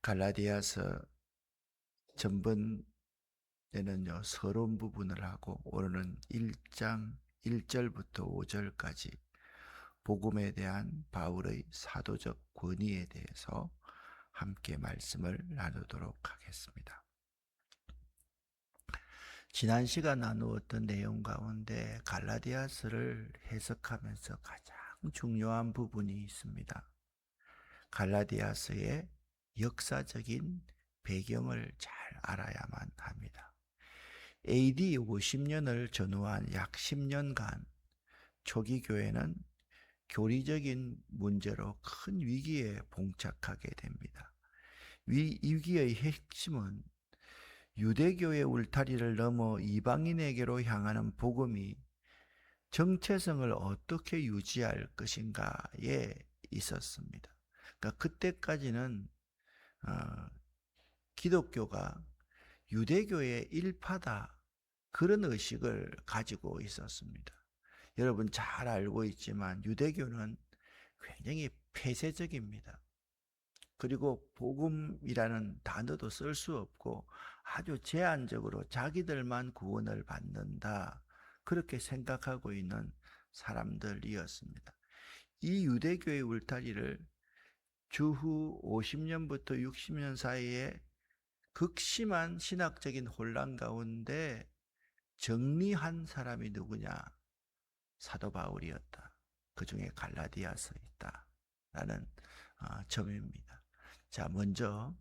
갈라디아서 전번에는요 서론 부분을 하고 오늘은 1장 1절부터 5절까지 복음에 대한 바울의 사도적 권위에 대해서 함께 말씀을 나누도록 하겠습니다. 지난 시간 나누었던 내용 가운데 갈라디아서를 해석하면서 가장 중요한 부분이 있습니다. 갈라디아서의 역사적인 배경을 잘 알아야만 합니다. AD 50년을 전후한 약 10년간 초기 교회는 교리적인 문제로 큰 위기에 봉착하게 됩니다. 위기의 핵심은 유대교의 울타리를 넘어 이방인에게로 향하는 복음이 정체성을 어떻게 유지할 것인가에 있었습니다. 그러니까 그때까지는 기독교가 유대교의 일파다, 그런 의식을 가지고 있었습니다. 여러분 잘 알고 있지만 유대교는 굉장히 폐쇄적입니다. 그리고 복음이라는 단어도 쓸 수 없고 아주 제한적으로 자기들만 구원을 받는다, 그렇게 생각하고 있는 사람들이었습니다. 이 유대교의 울타리를 주후 50년부터 60년 사이에 극심한 신학적인 혼란 가운데 정리한 사람이 누구냐? 사도 바울이었다. 그 중에 갈라디아서 있다라는 점입니다. 자, 먼저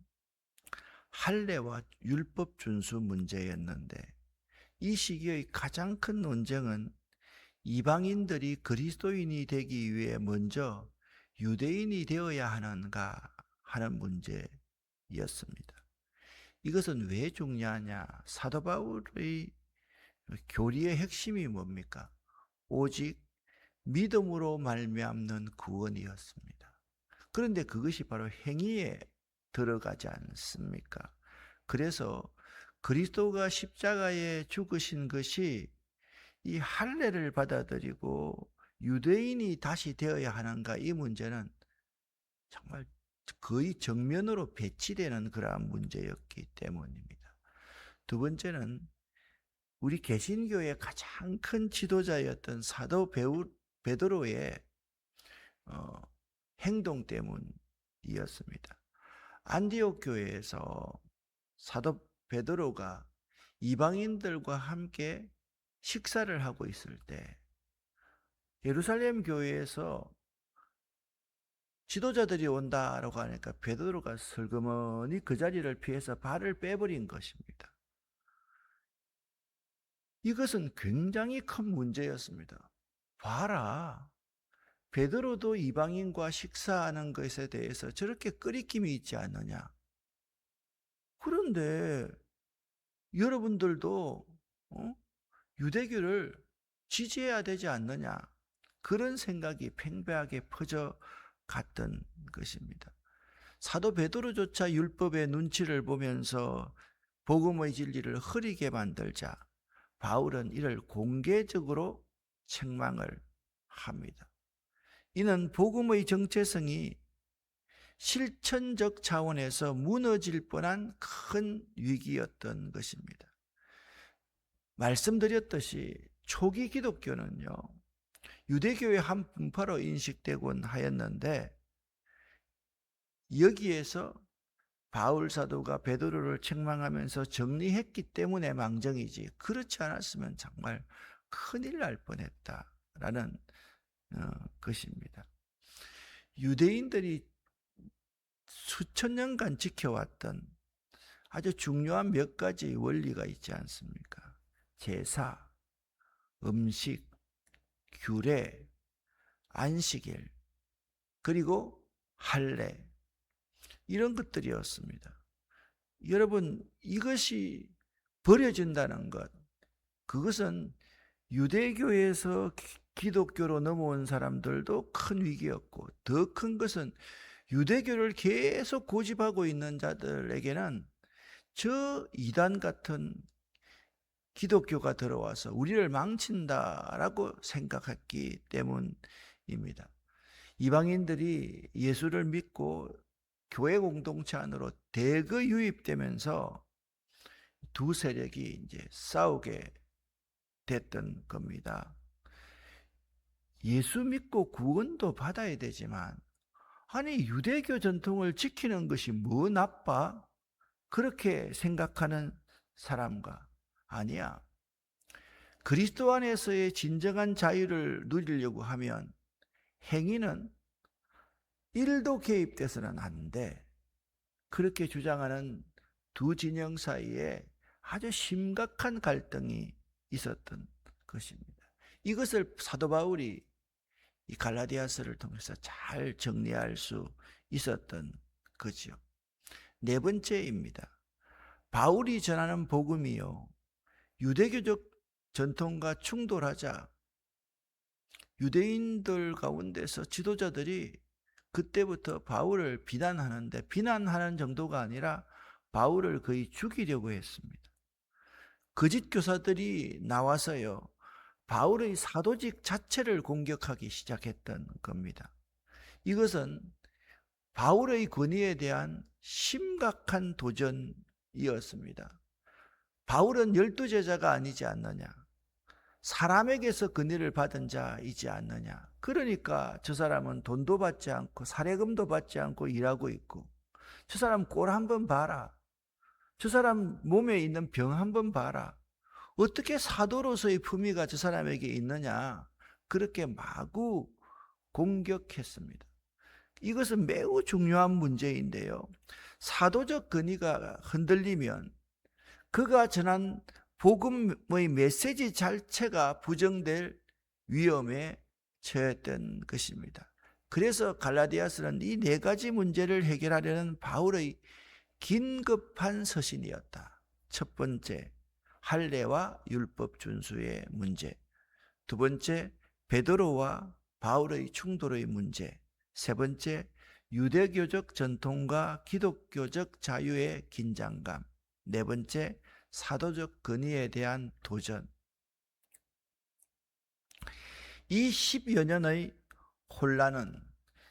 할례와 율법 준수 문제였는데, 이 시기의 가장 큰 논쟁은 이방인들이 그리스도인이 되기 위해 먼저 유대인이 되어야 하는가 하는 문제였습니다. 이것은 왜 중요하냐? 사도 바울의 교리의 핵심이 뭡니까? 오직 믿음으로 말미암는 구원이었습니다. 그런데 그것이 바로 행위에 들어가지 않습니까? 그래서 그리스도가 십자가에 죽으신 것이 이 할례를 받아들이고 유대인이 다시 되어야 하는가, 이 문제는 정말 거의 정면으로 배치되는 그러한 문제였기 때문입니다. 두 번째는 우리 개신교의 가장 큰 지도자였던 사도 베드로의 행동 때문이었습니다. 안디옥 교회에서 사도 베드로가 이방인들과 함께 식사를 하고 있을 때 예루살렘 교회에서 지도자들이 온다라고 하니까 베드로가 슬그머니 그 자리를 피해서 발을 빼버린 것입니다. 이것은 굉장히 큰 문제였습니다. 봐라, 베드로도 이방인과 식사하는 것에 대해서 저렇게 끄리낌이 있지 않느냐. 그런데 여러분들도 유대교를 지지해야 되지 않느냐, 그런 생각이 팽배하게 퍼져갔던 것입니다. 사도 베드로조차 율법의 눈치를 보면서 복음의 진리를 흐리게 만들자 바울은 이를 공개적으로 책망을 합니다. 이는 복음의 정체성이 실천적 차원에서 무너질 뻔한 큰 위기였던 것입니다. 말씀드렸듯이 초기 기독교는요, 유대교의 한 분파로 인식되곤 하였는데, 여기에서 바울 사도가 베드로를 책망하면서 정리했기 때문에 망정이지, 그렇지 않았으면 정말 큰일 날 뻔했다라는 것입니다. 유대인들이 수천 년간 지켜왔던 아주 중요한 몇 가지 원리가 있지 않습니까? 제사, 음식, 규례, 안식일, 그리고 할례, 이런 것들이었습니다. 여러분, 이것이 버려진다는 것, 그것은 유대교에서 기독교로 넘어온 사람들도 큰 위기였고, 더 큰 것은 유대교를 계속 고집하고 있는 자들에게는 저 이단 같은 기독교가 들어와서 우리를 망친다라고 생각했기 때문입니다. 이방인들이 예수를 믿고 교회 공동체 안으로 대거 유입되면서 두 세력이 이제 싸우게 됐던 겁니다. 예수 믿고 구원도 받아야 되지만, 아니 유대교 전통을 지키는 것이 뭐 나빠? 그렇게 생각하는 사람과, 아니야, 그리스도 안에서의 진정한 자유를 누리려고 하면 행위는 1도 개입돼서는 안 돼. 그렇게 주장하는 두 진영 사이에 아주 심각한 갈등이 있었던 것입니다. 이것을 사도 바울이 이 갈라디아서를 통해서 잘 정리할 수 있었던 거죠. 네 번째입니다. 바울이 전하는 복음이요, 유대교적 전통과 충돌하자 유대인들 가운데서 지도자들이 그때부터 바울을 비난하는데, 비난하는 정도가 아니라 바울을 거의 죽이려고 했습니다. 거짓 교사들이 나와서요, 바울의 사도직 자체를 공격하기 시작했던 겁니다. 이것은 바울의 권위에 대한 심각한 도전이었습니다. 바울은 12제자가 아니지 않느냐, 사람에게서 권위를 받은 자이지 않느냐, 그러니까 저 사람은 돈도 받지 않고 사례금도 받지 않고 일하고 있고, 저 사람 꼴 한번 봐라, 저 사람 몸에 있는 병 한번 봐라, 어떻게 사도로서의 품위가 저 사람에게 있느냐, 그렇게 마구 공격했습니다. 이것은 매우 중요한 문제인데요, 사도적 권위가 흔들리면 그가 전한 복음의 메시지 자체가 부정될 위험에 처했던 것입니다. 그래서 갈라디아서는 이 네 가지 문제를 해결하려는 바울의 긴급한 서신이었다. 첫 번째, 할례와 율법 준수의 문제. 두 번째, 베드로와 바울의 충돌의 문제. 세 번째, 유대교적 전통과 기독교적 자유의 긴장감. 네 번째, 사도적 권위에 대한 도전. 이 10여 년의 혼란은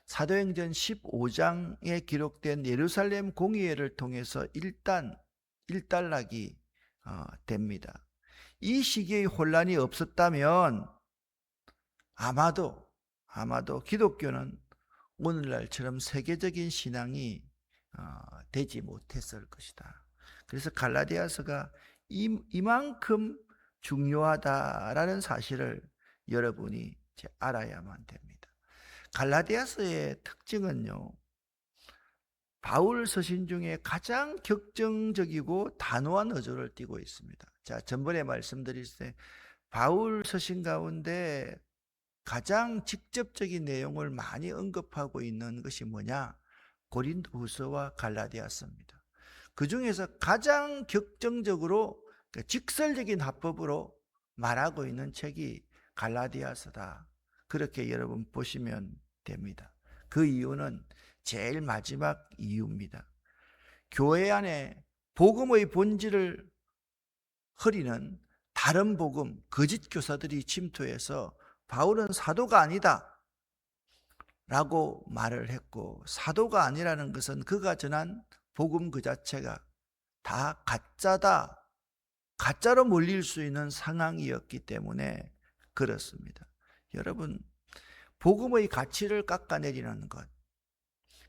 사도행전 15장에 기록된 예루살렘 공의회를 통해서 일단락이 됩니다. 이 시기의 혼란이 없었다면 아마도 기독교는 오늘날처럼 세계적인 신앙이 되지 못했을 것이다. 그래서 갈라디아서가 이만큼 중요하다라는 사실을 여러분이 알아야만 됩니다. 갈라디아서의 특징은요, 바울 서신 중에 가장 격정적이고 단호한 어조를 띠고 있습니다. 자, 전번에 말씀드릴 때 바울 서신 가운데 가장 직접적인 내용을 많이 언급하고 있는 것이 뭐냐? 고린도후서와 갈라디아서입니다. 그 중에서 가장 격정적으로 직설적인 화법으로 말하고 있는 책이 갈라디아서다. 그렇게 여러분 보시면 됩니다. 그 이유는 제일 마지막 이유입니다. 교회 안에 복음의 본질을 흐리는 다른 복음, 거짓 교사들이 침투해서 바울은 사도가 아니다 라고 말을 했고, 사도가 아니라는 것은 그가 전한 복음 그 자체가 다 가짜다, 가짜로 몰릴 수 있는 상황이었기 때문에 그렇습니다. 여러분, 복음의 가치를 깎아내리는 것,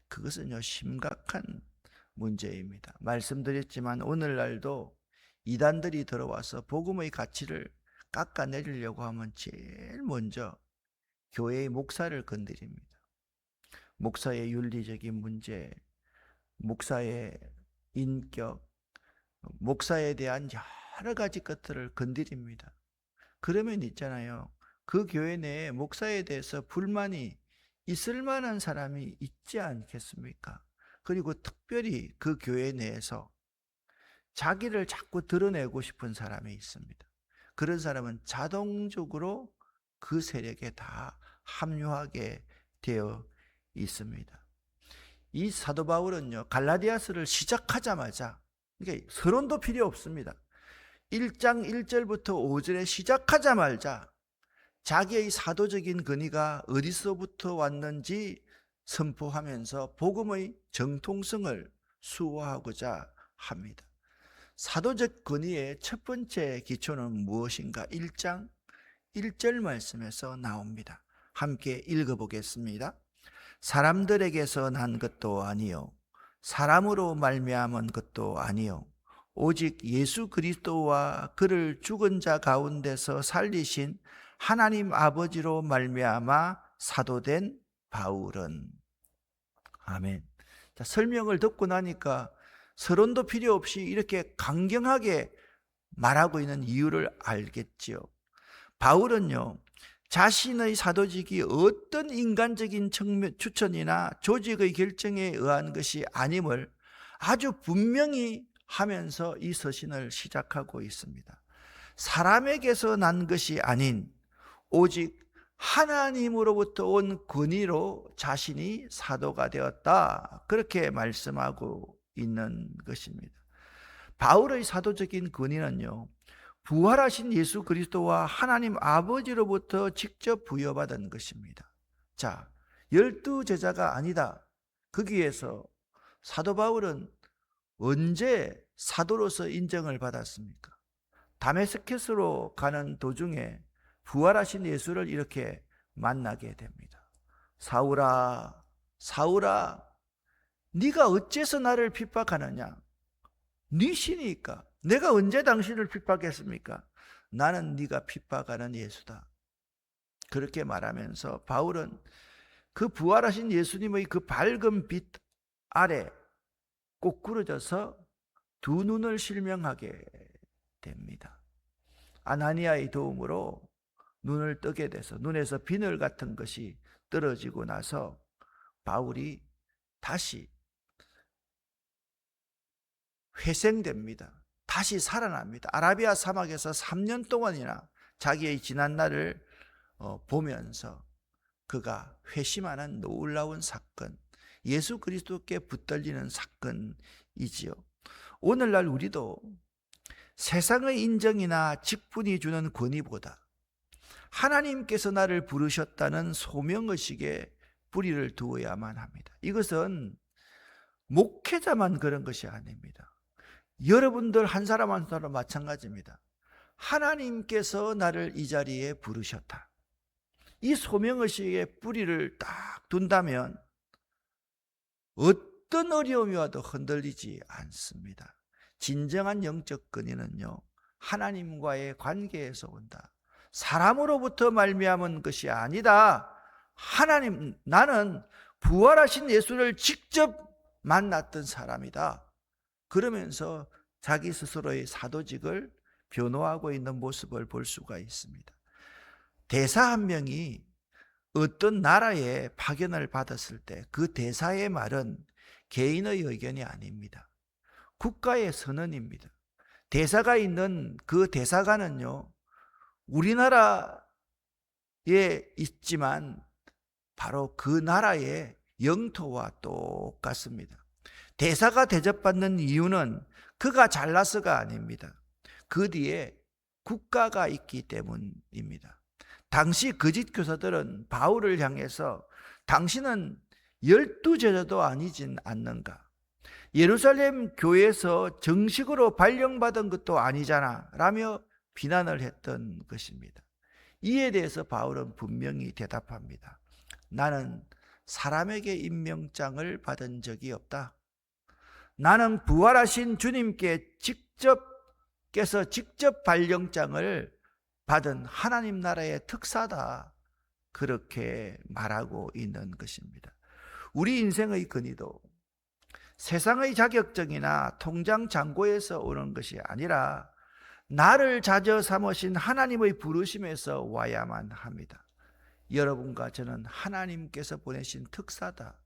그것은요 심각한 문제입니다. 말씀드렸지만 오늘날도 이단들이 들어와서 복음의 가치를 깎아내리려고 하면 제일 먼저 교회의 목사를 건드립니다. 목사의 윤리적인 문제, 목사의 인격, 목사에 대한 여러 가지 것들을 건드립니다. 그러면 있잖아요, 그 교회 내에 목사에 대해서 불만이 있을 만한 사람이 있지 않겠습니까? 그리고 특별히 그 교회 내에서 자기를 자꾸 드러내고 싶은 사람이 있습니다. 그런 사람은 자동적으로 그 세력에 다 합류하게 되어 있습니다. 이 사도 바울은요, 갈라디아서를 시작하자마자, 그러니까 서론도 필요 없습니다. 1장 1절부터 5절에 시작하자마자 자기의 사도적인 권위가 어디서부터 왔는지 선포하면서 복음의 정통성을 수호하고자 합니다. 사도적 권위의 첫 번째 기초는 무엇인가? 1장 1절 말씀에서 나옵니다. 함께 읽어보겠습니다. 사람들에게서 난 것도 아니요 사람으로 말미암은 것도 아니요 오직 예수 그리스도와 그를 죽은 자 가운데서 살리신 하나님 아버지로 말미암아 사도된 바울은. 아멘. 자, 설명을 듣고 나니까 서론도 필요 없이 이렇게 강경하게 말하고 있는 이유를 알겠지요. 바울은요, 자신의 사도직이 어떤 인간적인 추천이나 조직의 결정에 의한 것이 아님을 아주 분명히 하면서 이 서신을 시작하고 있습니다. 사람에게서 난 것이 아닌 오직 하나님으로부터 온 권위로 자신이 사도가 되었다, 그렇게 말씀하고 있는 것입니다. 바울의 사도적인 권위는요, 부활하신 예수 그리스도와 하나님 아버지로부터 직접 부여받은 것입니다. 자, 12제자가 아니다. 거기에서 사도 바울은 언제 사도로서 인정을 받았습니까? 다메스커스로 가는 도중에 부활하신 예수를 이렇게 만나게 됩니다. 사울아, 사울아, 네가 어째서 나를 핍박하느냐? 네 신이니까 내가 언제 당신을 핍박했습니까? 나는 네가 핍박하는 예수다. 그렇게 말하면서 바울은 그 부활하신 예수님의 그 밝은 빛 아래 꼬꾸러져서 두 눈을 실명하게 됩니다. 아나니아의 도움으로 눈을 뜨게 돼서 눈에서 비늘 같은 것이 떨어지고 나서 바울이 다시 회생됩니다. 다시 살아납니다. 아라비아 사막에서 3년 동안이나 자기의 지난 날을 보면서 그가 회심하는 놀라운 사건, 예수 그리스도께 붙들리는 사건이지요. 오늘날 우리도 세상의 인정이나 직분이 주는 권위보다 하나님께서 나를 부르셨다는 소명의식에 뿌리를 두어야만 합니다. 이것은 목회자만 그런 것이 아닙니다. 여러분들 한 사람 한 사람 마찬가지입니다. 하나님께서 나를 이 자리에 부르셨다. 이 소명의식에 뿌리를 딱 둔다면 어떤 어려움이 와도 흔들리지 않습니다. 진정한 영적 권위는요, 하나님과의 관계에서 온다. 사람으로부터 말미암은 것이 아니다. 하나님, 나는 부활하신 예수를 직접 만났던 사람이다. 그러면서 자기 스스로의 사도직을 변호하고 있는 모습을 볼 수가 있습니다. 대사 한 명이 어떤 나라에 파견을 받았을 때 그 대사의 말은 개인의 의견이 아닙니다. 국가의 선언입니다. 대사가 있는 그 대사관은요, 우리나라에 있지만 바로 그 나라의 영토와 똑같습니다. 대사가 대접받는 이유는 그가 잘나서가 아닙니다. 그 뒤에 국가가 있기 때문입니다. 당시 거짓 교사들은 바울을 향해서 당신은 12제자도 아니진 않는가? 예루살렘 교회에서 정식으로 발령받은 것도 아니잖아 라며 비난을 했던 것입니다. 이에 대해서 바울은 분명히 대답합니다. 나는 사람에게 임명장을 받은 적이 없다. 나는 부활하신 주님께 직접 발령장을 받은 하나님 나라의 특사다. 그렇게 말하고 있는 것입니다. 우리 인생의 권위도 세상의 자격증이나 통장 잔고에서 오는 것이 아니라 나를 자저 삼으신 하나님의 부르심에서 와야만 합니다. 여러분과 저는 하나님께서 보내신 특사다.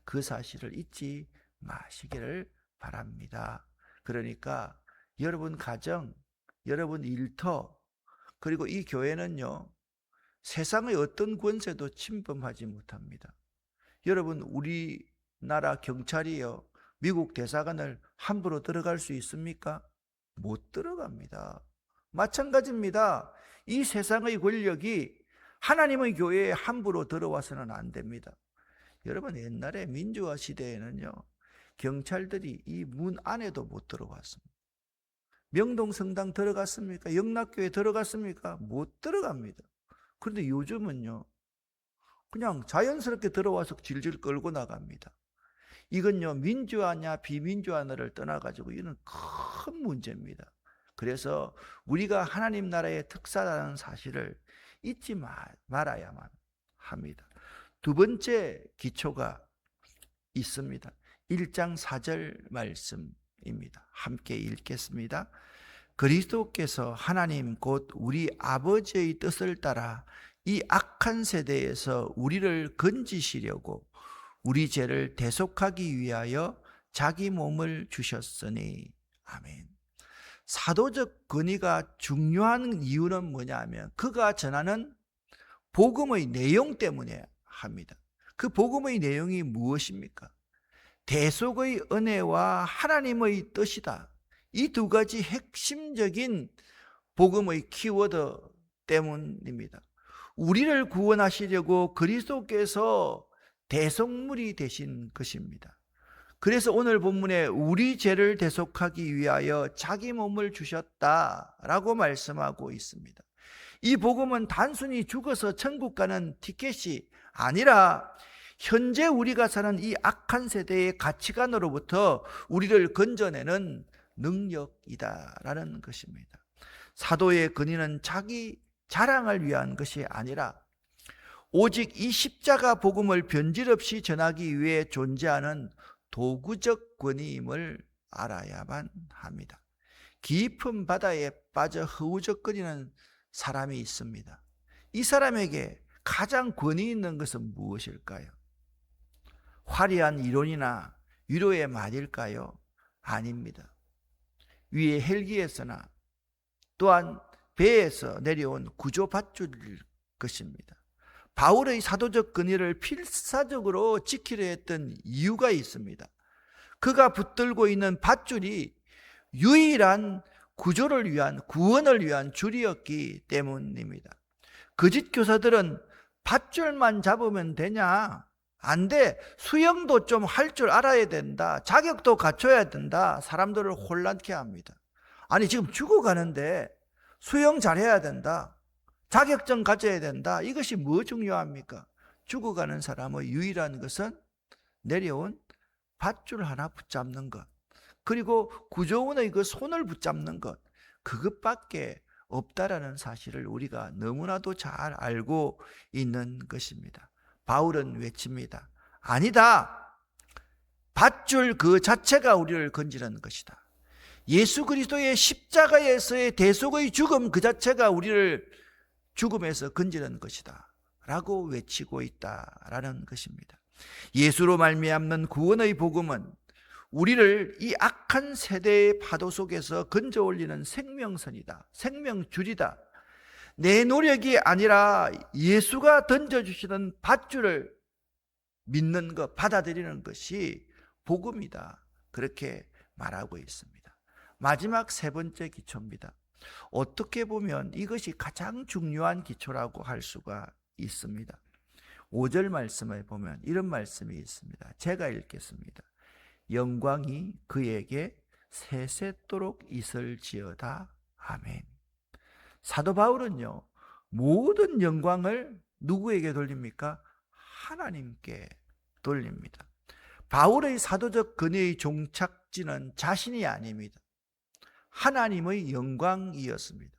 그 사실을 잊지 마시기를 바랍니다. 그러니까 여러분 가정, 여러분 일터, 그리고 이 교회는요, 세상의 어떤 권세도 침범하지 못합니다. 여러분, 우리나라 경찰이요, 미국 대사관을 함부로 들어갈 수 있습니까? 못 들어갑니다. 마찬가지입니다. 이 세상의 권력이 하나님의 교회에 함부로 들어와서는 안 됩니다. 여러분, 옛날에 민주화 시대에는요, 경찰들이 이 문 안에도 못 들어갔습니다. 명동 성당 들어갔습니까? 영락교회 들어갔습니까? 못 들어갑니다. 그런데 요즘은요, 그냥 자연스럽게 들어와서 질질 끌고 나갑니다. 이건요, 민주화냐 비민주화냐를 떠나가지고 이는 큰 문제입니다. 그래서 우리가 하나님 나라의 특사라는 사실을 잊지 말아야만 합니다. 두 번째 기초가 있습니다. 1장 4절 말씀입니다. 함께 읽겠습니다. 그리스도께서 하나님 곧 우리 아버지의 뜻을 따라 이 악한 세대에서 우리를 건지시려고 우리 죄를 대속하기 위하여 자기 몸을 주셨으니. 아멘. 사도적 권위가 중요한 이유는 뭐냐면 그가 전하는 복음의 내용 때문에 합니다. 그 복음의 내용이 무엇입니까? 대속의 은혜와 하나님의 뜻이다. 이 두 가지 핵심적인 복음의 키워드 때문입니다. 우리를 구원하시려고 그리스도께서 대속물이 되신 것입니다. 그래서 오늘 본문에 우리 죄를 대속하기 위하여 자기 몸을 주셨다라고 말씀하고 있습니다. 이 복음은 단순히 죽어서 천국 가는 티켓이 아니라 현재 우리가 사는 이 악한 세대의 가치관으로부터 우리를 건져내는 능력이다라는 것입니다. 사도의 권위는 자기 자랑을 위한 것이 아니라 오직 이 십자가 복음을 변질 없이 전하기 위해 존재하는 도구적 권위임을 알아야만 합니다. 깊은 바다에 빠져 허우적거리는 사람이 있습니다. 이 사람에게 가장 권위 있는 것은 무엇일까요? 화려한 이론이나 위로의 말일까요? 아닙니다. 위에 헬기에서나 또한 배에서 내려온 구조밧줄일 것입니다. 바울의 사도적 권위를 필사적으로 지키려 했던 이유가 있습니다. 그가 붙들고 있는 밧줄이 유일한 구조를 위한, 구원을 위한 줄이었기 때문입니다. 거짓 교사들은 밧줄만 잡으면 되냐? 안 돼. 수영도 좀 할 줄 알아야 된다. 자격도 갖춰야 된다. 사람들을 혼란케 합니다. 아니, 지금 죽어가는데 수영 잘해야 된다. 자격증 가져야 된다. 이것이 뭐 중요합니까? 죽어가는 사람의 유일한 것은 내려온 밧줄 하나 붙잡는 것, 그리고 구조원의 그 손을 붙잡는 것, 그것밖에 없다라는 사실을 우리가 너무나도 잘 알고 있는 것입니다. 바울은 외칩니다. 아니다. 밧줄 그 자체가 우리를 건지는 것이다. 예수 그리스도의 십자가에서의 대속의 죽음 그 자체가 우리를 죽음에서 건지는 것이다 라고 외치고 있다라는 것입니다. 예수로 말미암는 구원의 복음은 우리를 이 악한 세대의 파도 속에서 건져 올리는 생명선이다, 생명줄이다. 내 노력이 아니라 예수가 던져주시는 밧줄을 믿는 것, 받아들이는 것이 복음이다, 그렇게 말하고 있습니다. 마지막 세 번째 기초입니다. 어떻게 보면 이것이 가장 중요한 기초라고 할 수가 있습니다. 5절 말씀을 보면 이런 말씀이 있습니다. 제가 읽겠습니다. 영광이 그에게 세세토록 있을지어다. 아멘. 사도 바울은요, 모든 영광을 누구에게 돌립니까? 하나님께 돌립니다. 바울의 사도적 권위의 종착지는 자신이 아닙니다. 하나님의 영광이었습니다.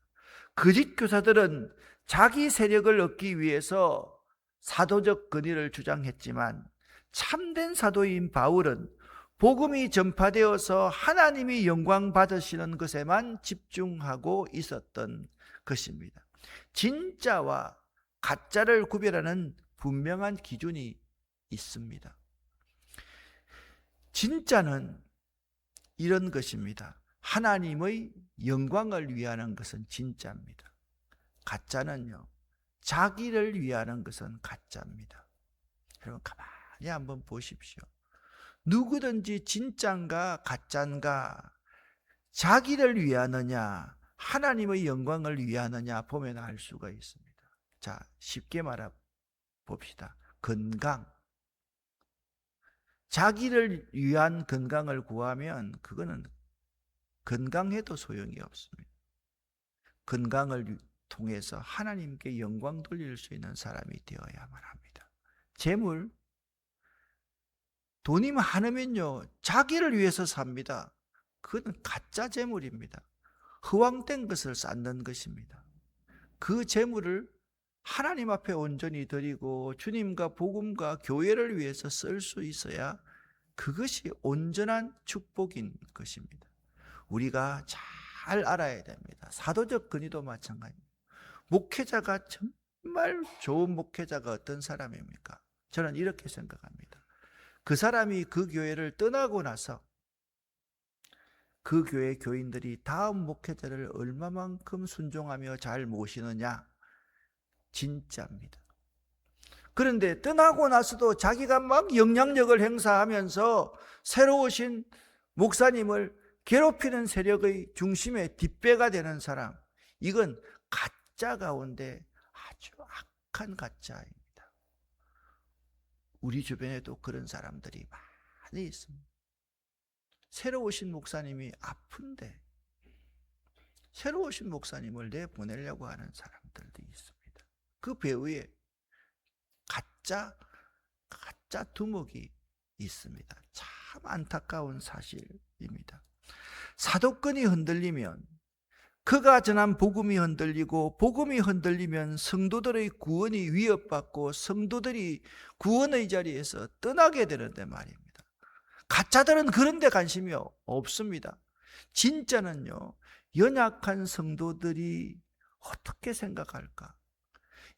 거짓 교사들은 자기 세력을 얻기 위해서 사도적 권위를 주장했지만 참된 사도인 바울은 복음이 전파되어서 하나님이 영광 받으시는 것에만 집중하고 있었던 것입니다. 진짜와 가짜를 구별하는 분명한 기준이 있습니다. 진짜는 이런 것입니다. 하나님의 영광을 위하는 것은 진짜입니다. 가짜는요, 자기를 위하는 것은 가짜입니다. 여러분, 가만히 한번 보십시오. 누구든지 진짠가 가짠가, 자기를 위하느냐 하나님의 영광을 위하느냐 보면 알 수가 있습니다. 자, 쉽게 말해 봅시다. 건강, 자기를 위한 건강을 구하면 그거는 건강해도 소용이 없습니다. 건강을 통해서 하나님께 영광 돌릴 수 있는 사람이 되어야만 합니다. 재물, 돈이 많으면요, 자기를 위해서 삽니다. 그건 가짜 재물입니다. 허황된 것을 쌓는 것입니다. 그 재물을 하나님 앞에 온전히 드리고 주님과 복음과 교회를 위해서 쓸 수 있어야 그것이 온전한 축복인 것입니다. 우리가 잘 알아야 됩니다. 사도적 권위도 마찬가지입니다. 목회자가 정말 좋은 목회자가 어떤 사람입니까? 저는 이렇게 생각합니다. 그 사람이 그 교회를 떠나고 나서 그 교회 교인들이 다음 목회자를 얼마만큼 순종하며 잘 모시느냐, 진짜입니다. 그런데 떠나고 나서도 자기가 막 영향력을 행사하면서 새로 오신 목사님을 괴롭히는 세력의 중심에 뒷배가 되는 사람, 이건 가짜 가운데 아주 악한 가짜입니다. 우리 주변에도 그런 사람들이 많이 있습니다. 새로 오신 목사님이 아픈데 새로 오신 목사님을 내보내려고 하는 사람들도 있습니다. 그 배후에 가짜 두목이 있습니다. 참 안타까운 사실입니다. 사도권이 흔들리면, 그가 전한 복음이 흔들리고 복음이 흔들리면 성도들의 구원이 위협받고 성도들이 구원의 자리에서 떠나게 되는데 말입니다. 가짜들은 그런 데 관심이 없습니다. 진짜는요, 연약한 성도들이 어떻게 생각할까?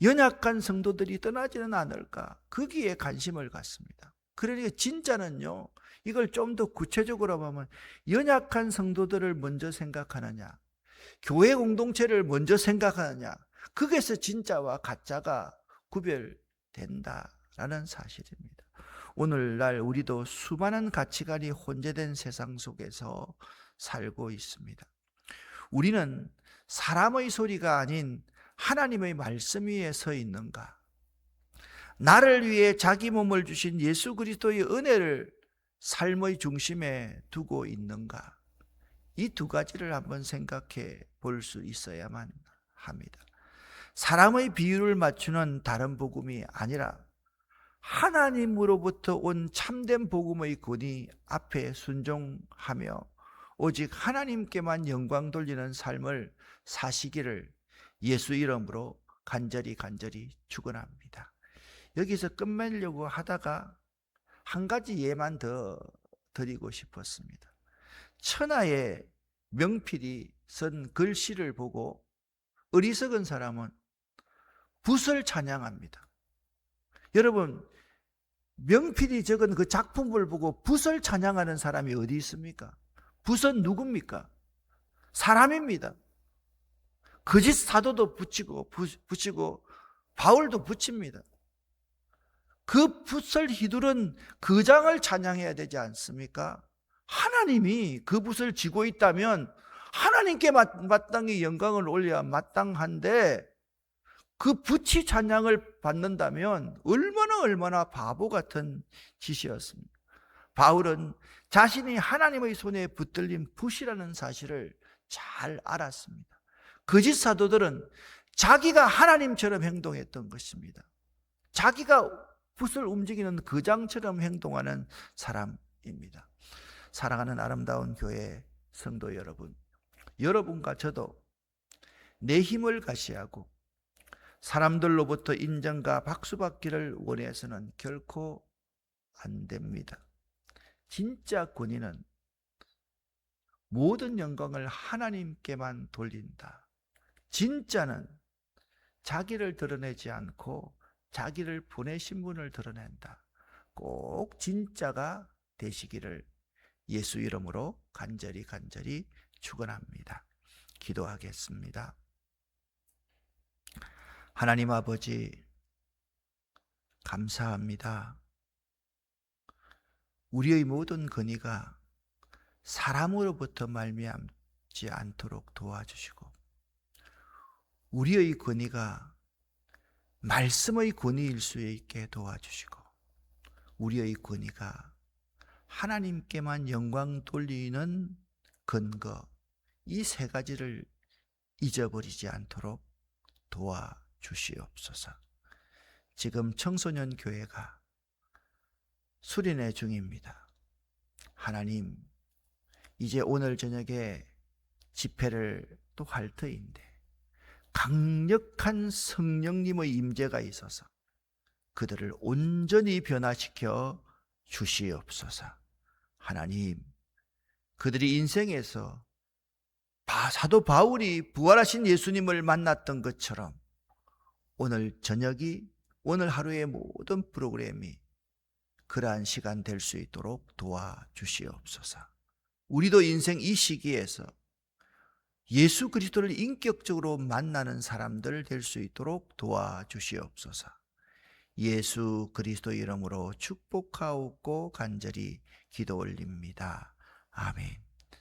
연약한 성도들이 떠나지는 않을까? 거기에 관심을 갖습니다. 그러니까 진짜는요, 이걸 좀 더 구체적으로 보면 연약한 성도들을 먼저 생각하느냐, 교회 공동체를 먼저 생각하느냐, 거기에서 진짜와 가짜가 구별된다라는 사실입니다. 오늘날 우리도 수많은 가치관이 혼재된 세상 속에서 살고 있습니다. 우리는 사람의 소리가 아닌 하나님의 말씀 위에 서 있는가? 나를 위해 자기 몸을 주신 예수 그리스도의 은혜를 삶의 중심에 두고 있는가? 이 두 가지를 한번 생각해 볼 수 있어야만 합니다. 사람의 비유를 맞추는 다른 복음이 아니라 하나님으로부터 온 참된 복음의 권위 앞에 순종하며 오직 하나님께만 영광 돌리는 삶을 사시기를 예수 이름으로 간절히 축원합니다. 여기서 끝내려고 하다가 한 가지 예만 더 드리고 싶었습니다. 천하의 명필이 쓴 글씨를 보고 어리석은 사람은 붓을 찬양합니다. 여러분, 명필이 적은 그 작품을 보고 붓을 찬양하는 사람이 어디 있습니까? 붓은 누굽니까? 사람입니다. 거짓 사도도 붙이고 바울도 붙입니다. 그 붓을 휘두른 그 장을 찬양해야 되지 않습니까? 하나님이 그 붓을 쥐고 있다면 하나님께 마땅히 영광을 올려야 마땅한데, 그 붓이 찬양을 받는다면 얼마나 바보 같은 짓이었습니까? 바울은 자신이 하나님의 손에 붙들린 붓이라는 사실을 잘 알았습니다. 거짓 사도들은 자기가 하나님처럼 행동했던 것입니다. 자기가 붓을 움직이는 거장처럼 행동하는 사람입니다. 사랑하는 아름다운 교회 성도 여러분, 여러분과 저도 내 힘을 과시하고 사람들로부터 인정과 박수받기를 원해서는 결코 안 됩니다. 진짜 권위는 모든 영광을 하나님께만 돌린다. 진짜는 자기를 드러내지 않고 자기를 보내신 분을 드러낸다. 꼭 진짜가 되시기를 예수 이름으로 간절히 축원합니다. 기도하겠습니다. 하나님 아버지, 감사합니다. 우리의 모든 권위가 사람으로부터 말미암지 않도록 도와주시고, 우리의 권위가 말씀의 권위일 수 있게 도와주시고, 우리의 권위가 하나님께만 영광 돌리는 근거, 이 세 가지를 잊어버리지 않도록 도와주시옵소서. 지금 청소년 교회가 수련회 중입니다. 하나님, 이제 오늘 저녁에 집회를 또 할 터인데 강력한 성령님의 임재가 있어서 그들을 온전히 변화시켜 주시옵소서. 하나님, 그들이 인생에서 사도 바울이 부활하신 예수님을 만났던 것처럼 오늘 저녁이, 오늘 하루의 모든 프로그램이 그러한 시간 될 수 있도록 도와주시옵소서. 우리도 인생 이 시기에서 예수 그리스도를 인격적으로 만나는 사람들 될 수 있도록 도와주시옵소서. 예수 그리스도 이름으로 축복하옵고 간절히 기도 올립니다. 아멘.